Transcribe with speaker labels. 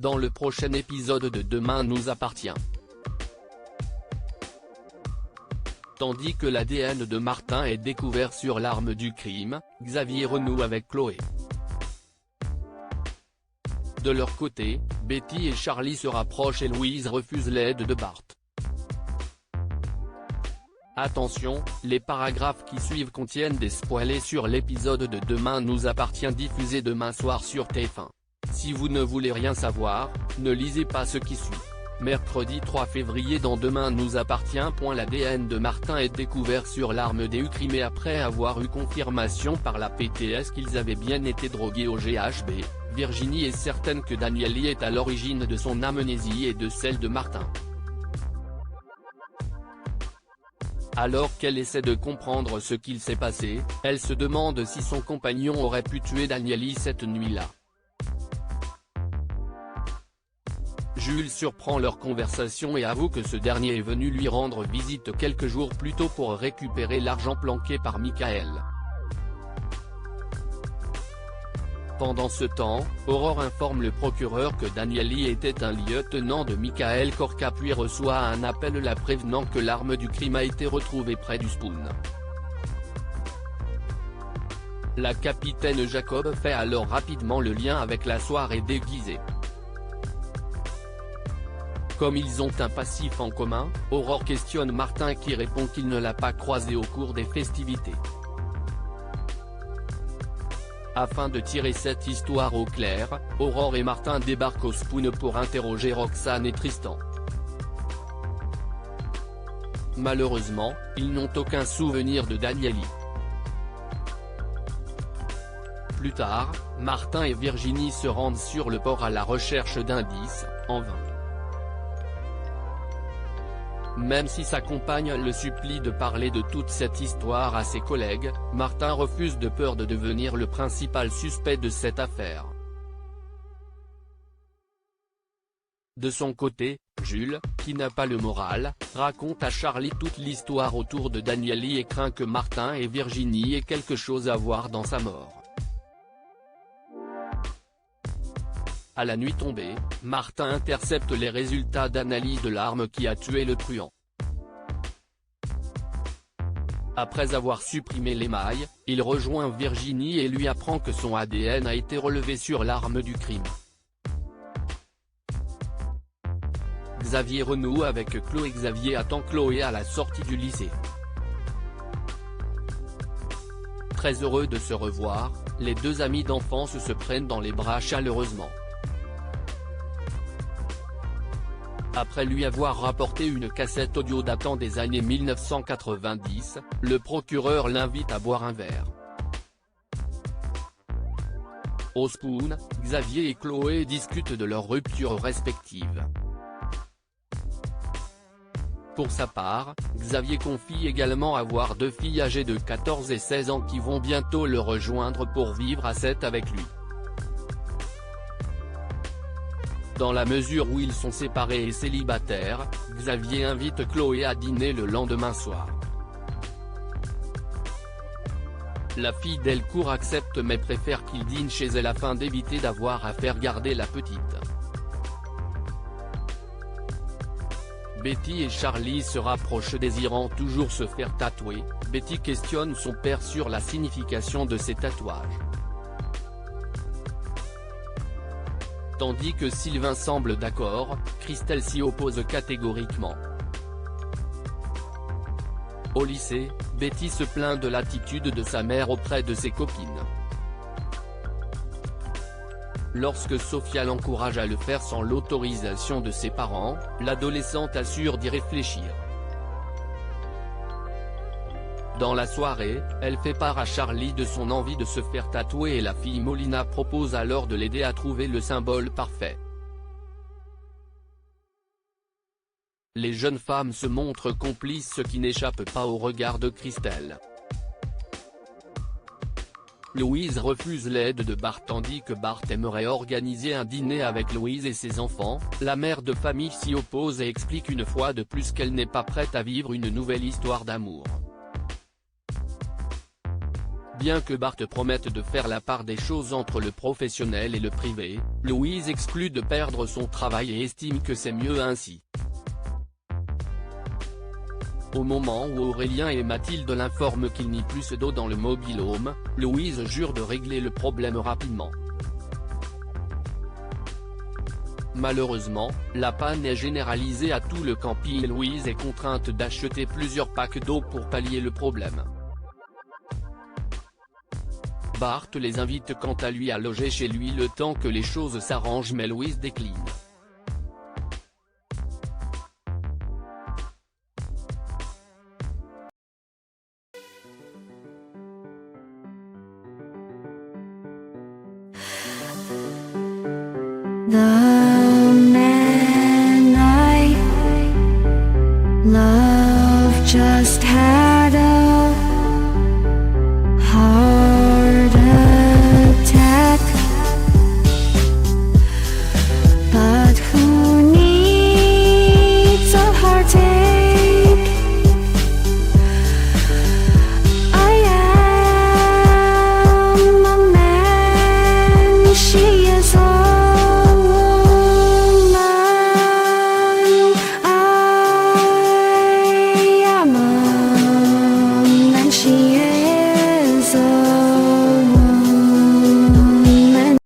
Speaker 1: dans le prochain épisode de Demain nous appartient. Tandis que l'ADN de Martin est découvert sur l'arme du crime, Xavier renoue avec Chloé. De leur côté, Betty et Charlie se rapprochent et Louise refuse l'aide de Bart. Attention, les paragraphes qui suivent contiennent des spoilers sur l'épisode de Demain nous appartient diffusé demain soir sur TF1. Si vous ne voulez rien savoir, ne lisez pas ce qui suit. Mercredi 3 février dans Demain nous appartient. L'ADN de Martin est découvert sur l'arme des crimes après avoir eu confirmation par la PTS qu'ils avaient bien été drogués au GHB. Virginie est certaine que Danieli est à l'origine de son amnésie et de celle de Martin. Alors qu'elle essaie de comprendre ce qu'il s'est passé, elle se demande si son compagnon aurait pu tuer Danieli cette nuit-là. Jules surprend leur conversation et avoue que ce dernier est venu lui rendre visite quelques jours plus tôt pour récupérer l'argent planqué par Michael. Pendant ce temps, Aurore informe le procureur que Danieli était un lieutenant de Michael Corca puis reçoit un appel la prévenant que l'arme du crime a été retrouvée près du Spoon. La capitaine Jacob fait alors rapidement le lien avec la soirée déguisée. Comme ils ont un passif en commun, Aurore questionne Martin qui répond qu'il ne l'a pas croisé au cours des festivités. Afin de tirer cette histoire au clair, Aurore et Martin débarquent au Spoon pour interroger Roxane et Tristan. Malheureusement, ils n'ont aucun souvenir de Danieli. Plus tard, Martin et Virginie se rendent sur le port à la recherche d'indices, en vain. Même si sa compagne le supplie de parler de toute cette histoire à ses collègues, Martin refuse de peur de devenir le principal suspect de cette affaire. De son côté, Jules, qui n'a pas le moral, raconte à Charlie toute l'histoire autour de Danieli et craint que Martin et Virginie aient quelque chose à voir dans sa mort. À la nuit tombée, Martin intercepte les résultats d'analyse de l'arme qui a tué le truand. Après avoir supprimé l'émail, il rejoint Virginie et lui apprend que son ADN a été relevé sur l'arme du crime. Xavier renoue avec Chloé. Xavier attend Chloé à la sortie du lycée. Très heureux de se revoir, les deux amis d'enfance se prennent dans les bras chaleureusement. Après lui avoir rapporté une cassette audio datant des années 1990, le procureur l'invite à boire un verre. Au Spoon, Xavier et Chloé discutent de leurs ruptures respectives. Pour sa part, Xavier confie également avoir deux filles âgées de 14 et 16 ans qui vont bientôt le rejoindre pour vivre à 7 avec lui. Dans la mesure où ils sont séparés et célibataires, Xavier invite Chloé à dîner le lendemain soir. La fille Delcourt accepte mais préfère qu'il dîne chez elle afin d'éviter d'avoir à faire garder la petite. Betty et Charlie se rapprochent désirant toujours se faire tatouer. Betty questionne son père sur la signification de ces tatouages. Tandis que Sylvain semble d'accord, Christelle s'y oppose catégoriquement. Au lycée, Betty se plaint de l'attitude de sa mère auprès de ses copines. Lorsque Sophia l'encourage à le faire sans l'autorisation de ses parents, l'adolescente assure d'y réfléchir. Dans la soirée, elle fait part à Charlie de son envie de se faire tatouer et la fille Molina propose alors de l'aider à trouver le symbole parfait. Les jeunes femmes se montrent complices, ce qui n'échappe pas au regard de Christelle. Louise refuse l'aide de Bart tandis que Bart aimerait organiser un dîner avec Louise et ses enfants. La mère de famille s'y oppose et explique une fois de plus qu'elle n'est pas prête à vivre une nouvelle histoire d'amour. Bien que Bart promette de faire la part des choses entre le professionnel et le privé, Louise exclut de perdre son travail et estime que c'est mieux ainsi. Au moment où Aurélien et Mathilde l'informent qu'il n'y plus d'eau dans le mobile-home, Louise jure de régler le problème rapidement. Malheureusement, la panne est généralisée à tout le camping et Louise est contrainte d'acheter plusieurs packs d'eau pour pallier le problème. Bart les invite quant à lui à loger chez lui le temps que les choses s'arrangent mais Louise décline.
Speaker 2: 나